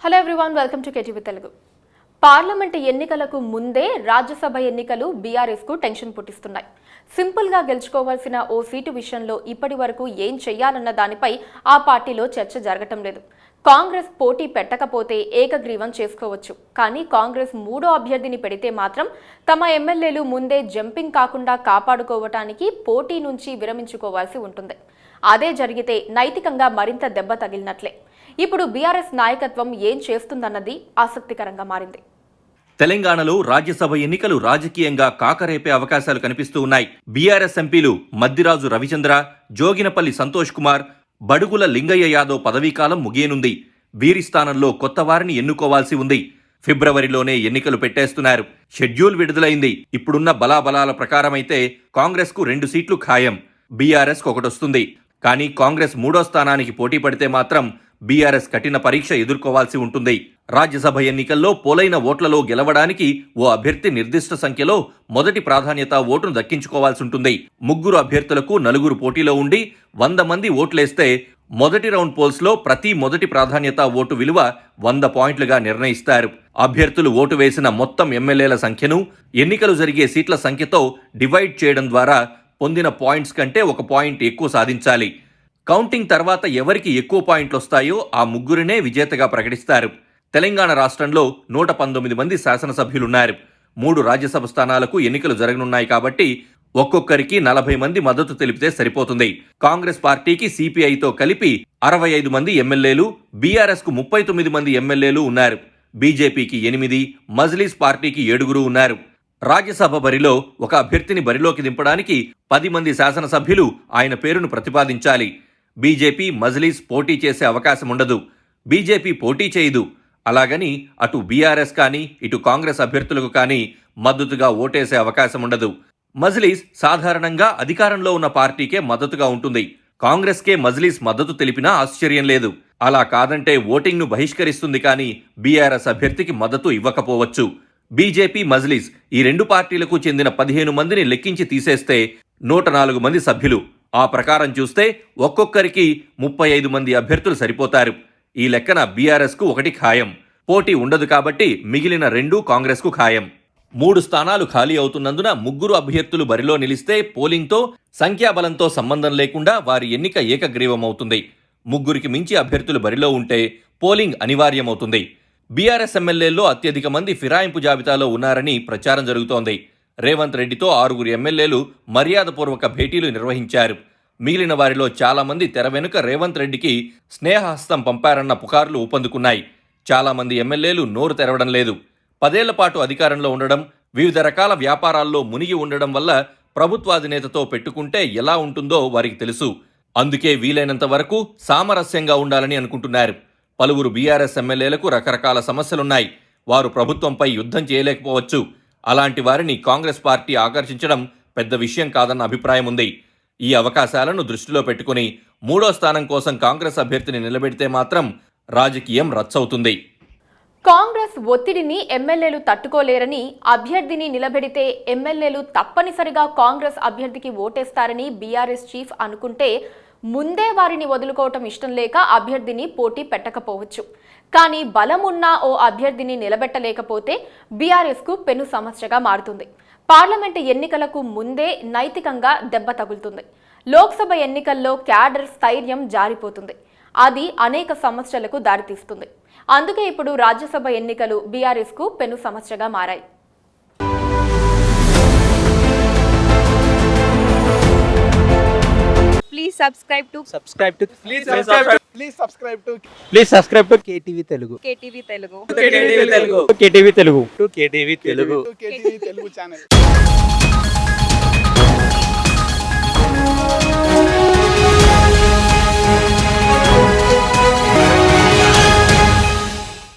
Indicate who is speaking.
Speaker 1: Hello everyone, welcome to KTV Telugu. Parliament ఎన్నికలకు ముందే రాజ్యసభ ఎన్నికలు బీఆర్ఎస్కు టెన్షన్ పుట్టిస్తున్నాయి. సింపుల్గా గెలుచుకోవాల్సిన ఓ సీటు విషయంలో ఇప్పటి వరకు ఏం చెయ్యాలన్న దానిపై ఆ పార్టీలో చర్చ జరగటం లేదు. కాంగ్రెస్ పోటీ పెట్టకపోతే ఏకగ్రీవం చేసుకోవచ్చు, కానీ కాంగ్రెస్ మూడో అభ్యర్థిని పెడితే మాత్రం తమ ఎమ్మెల్యేలు ముందే జంపింగ్ కాకుండా కాపాడుకోవటానికి పోటీ నుంచి విరమించుకోవాల్సి ఉంటుంది. అదే జరిగితే నైతికంగా మరింత దెబ్బ తగిలినట్లే. ఇప్పుడు బీఆర్ఎస్ నాయకత్వం ఏం చేస్తుందన్నది ఆసక్తికరంగా మారింది.
Speaker 2: తెలంగాణలో రాజ్యసభ ఎన్నికలు రాజకీయంగా కాకరేపే అవకాశాలు కనిపిస్తూ ఉన్నాయి. బీఆర్ఎస్ ఎంపీలు మద్దిరాజు రవిచంద్ర, జోగినపల్లి సంతోష్ కుమార్, బడుగుల లింగయ్య యాదవ్ పదవీకాలం ముగియనుంది. వీరి స్థానంలో కొత్త వారిని ఎన్నుకోవాల్సి ఉంది. ఫిబ్రవరిలోనే ఎన్నికలు పెట్టేస్తున్నారు. షెడ్యూల్ విడుదలైంది. ఇప్పుడున్న బలాబలాల ప్రకారమైతే కాంగ్రెస్కు 2 సీట్లు ఖాయం, బీఆర్ఎస్కు 1 వస్తుంది. కానీ కాంగ్రెస్ మూడో స్థానానికి పోటీ పడితే మాత్రం బీఆర్ఎస్ కఠిన పరీక్ష ఎదుర్కోవాల్సి ఉంటుంది. రాజ్యసభ ఎన్నికల్లో పోలైన ఓట్లలో గెలవడానికి ఓ అభ్యర్థి నిర్దిష్ట సంఖ్యలో మొదటి ప్రాధాన్యత ఓటును దక్కించుకోవాల్సి ఉంటుంది. 3 అభ్యర్థులకు 4 పోటీలో ఉండి 100 మంది ఓట్లేస్తే మొదటి రౌండ్ పోల్స్లో ప్రతి మొదటి ప్రాధాన్యత ఓటు విలువ 100 పాయింట్లుగా నిర్ణయిస్తారు. అభ్యర్థులు ఓటు వేసిన మొత్తం ఎమ్మెల్యేల సంఖ్యను ఎన్నికలు జరిగే సీట్ల సంఖ్యతో డివైడ్ చేయడం ద్వారా పొందిన పాయింట్స్ కంటే 1 పాయింట్ ఎక్కువ సాధించాలి. కౌంటింగ్ తర్వాత ఎవరికి ఎక్కువ పాయింట్లు వస్తాయో ఆ 3 విజేతగా ప్రకటిస్తారు. తెలంగాణ రాష్ట్రంలో 119 మంది శాసనసభ్యులున్నారు. 3 రాజ్యసభ స్థానాలకు ఎన్నికలు జరగనున్నాయి కాబట్టి ఒక్కొక్కరికి 40 మంది మద్దతు తెలిపితే సరిపోతుంది. కాంగ్రెస్ పార్టీకి సిపిఐతో కలిపి 65 మంది ఎమ్మెల్యేలు, బీఆర్ఎస్కు 39 మంది ఎమ్మెల్యేలు ఉన్నారు. బీజేపీకి 8, మజ్లిస్ పార్టీకి 7 ఉన్నారు. రాజ్యసభ బరిలో ఒక అభ్యర్థిని బరిలోకి దింపడానికి 10 మంది శాసనసభ్యులు ఆయన పేరును ప్రతిపాదించాలి. బీజేపీ, మజ్లిస్ పోటీ చేసే అవకాశం ఉండదు. బీజేపీ పోటీ చేయదు. అలాగని అటు బీఆర్ఎస్ కానీ ఇటు కాంగ్రెస్ అభ్యర్థులకు కానీ మద్దతుగా ఓటేసే అవకాశం ఉండదు. మజ్లిస్ సాధారణంగా అధికారంలో ఉన్న పార్టీకే మద్దతుగా ఉంటుంది. కాంగ్రెస్కే మజ్లిస్ మద్దతు తెలిపినా ఆశ్చర్యం లేదు. అలా కాదంటే ఓటింగ్ను బహిష్కరిస్తుంది, కానీ బీఆర్ఎస్ అభ్యర్థికి మద్దతు ఇవ్వకపోవచ్చు. బీజేపీ, మజ్లిస్ ఈ 2 పార్టీలకు చెందిన 15 మందిని లెక్కించి తీసేస్తే 104 మంది సభ్యులు. ఆ ప్రకారం చూస్తే ఒక్కొక్కరికి 35 మంది అభ్యర్థులు సరిపోతారు. ఈ లెక్కన బీఆర్ఎస్కు 1 ఖాయం. పోటీ ఉండదు కాబట్టి మిగిలిన 2 కాంగ్రెస్కు ఖాయం. 3 స్థానాలు ఖాళీ అవుతున్నందున 3 అభ్యర్థులు బరిలో నిలిస్తే పోలింగ్తో, సంఖ్యాబలంతో సంబంధం లేకుండా వారి ఎన్నిక ఏకగ్రీవమవుతుంది. 3కి మించి అభ్యర్థులు బరిలో ఉంటే పోలింగ్ అనివార్యమవుతుంది. బీఆర్ఎస్ ఎమ్మెల్యేల్లో అత్యధిక మంది ఫిరాయింపు జాబితాలో ఉన్నారని ప్రచారం జరుగుతోంది. రేవంత్ రెడ్డితో 6 ఎమ్మెల్యేలు మర్యాదపూర్వక భేటీలు నిర్వహించారు. మిగిలిన వారిలో చాలామంది తెర వెనుక రేవంత్ రెడ్డికి స్నేహహస్తం పంపారన్న పుకార్లు ఊపందుకున్నాయి. చాలామంది ఎమ్మెల్యేలు నోరు తెరవడం లేదు. 10 ఏళ్ల పాటు అధికారంలో ఉండడం, వివిధ రకాల వ్యాపారాల్లో మునిగి ఉండడం వల్ల ప్రభుత్వాధినేతతో పెట్టుకుంటే ఎలా ఉంటుందో వారికి తెలుసు. అందుకే వీలైనంత వరకు సామరస్యంగా ఉండాలని అనుకుంటున్నారు. పలువురు బీఆర్ఎస్ ఎమ్మెల్యేలకు రకరకాల సమస్యలున్నాయి. వారు ప్రభుత్వంపై యుద్ధం చేయలేకపోవచ్చు. అలాంటి వారిని కాంగ్రెస్ పార్టీ ఆకర్షించడం పెద్ద విషయం కాదన్న అభిప్రాయం ఉంది. ఈ అవకాశాలను దృష్టిలో పెట్టుకుని 3వ స్థానం కోసం కాంగ్రెస్ అభ్యర్థిని నిలబెడితే మాత్రం రాజకీయం రచ్చవుతుంది.
Speaker 1: కాంగ్రెస్ ఒత్తిడిని ఎమ్మెల్యేలు తట్టుకోలేరని, అభ్యర్థిని నిలబెడితే ఎమ్మెల్యేలు తప్పనిసరిగా కాంగ్రెస్ అభ్యర్థికి ఓటేస్తారని బీఆర్ఎస్ చీఫ్ అనుకుంటే ముందే వారిని వదులుకోవటం ఇష్టం లేక అభ్యర్థిని పోటీ పెట్టకపోవచ్చు. కానీ బలం ఉన్న ఓ అభ్యర్థిని నిలబెట్టలేకపోతే బీఆర్ఎస్కు పెను సమస్యగా మారుతుంది. పార్లమెంటు ఎన్నికలకు ముందే నైతికంగా దెబ్బ తగులుతుంది. లోక్సభ ఎన్నికల్లో క్యాడర్ స్థైర్యం జారిపోతుంది. అది అనేక సమస్యలకు దారితీస్తుంది. అందుకే ఇప్పుడు రాజ్యసభ ఎన్నికలు బీఆర్ఎస్కు పెను సమస్యగా మారాయి.
Speaker 3: Please subscribe to
Speaker 4: KTV Telugu.
Speaker 3: KTV Telugu.
Speaker 4: KTV Telugu channel.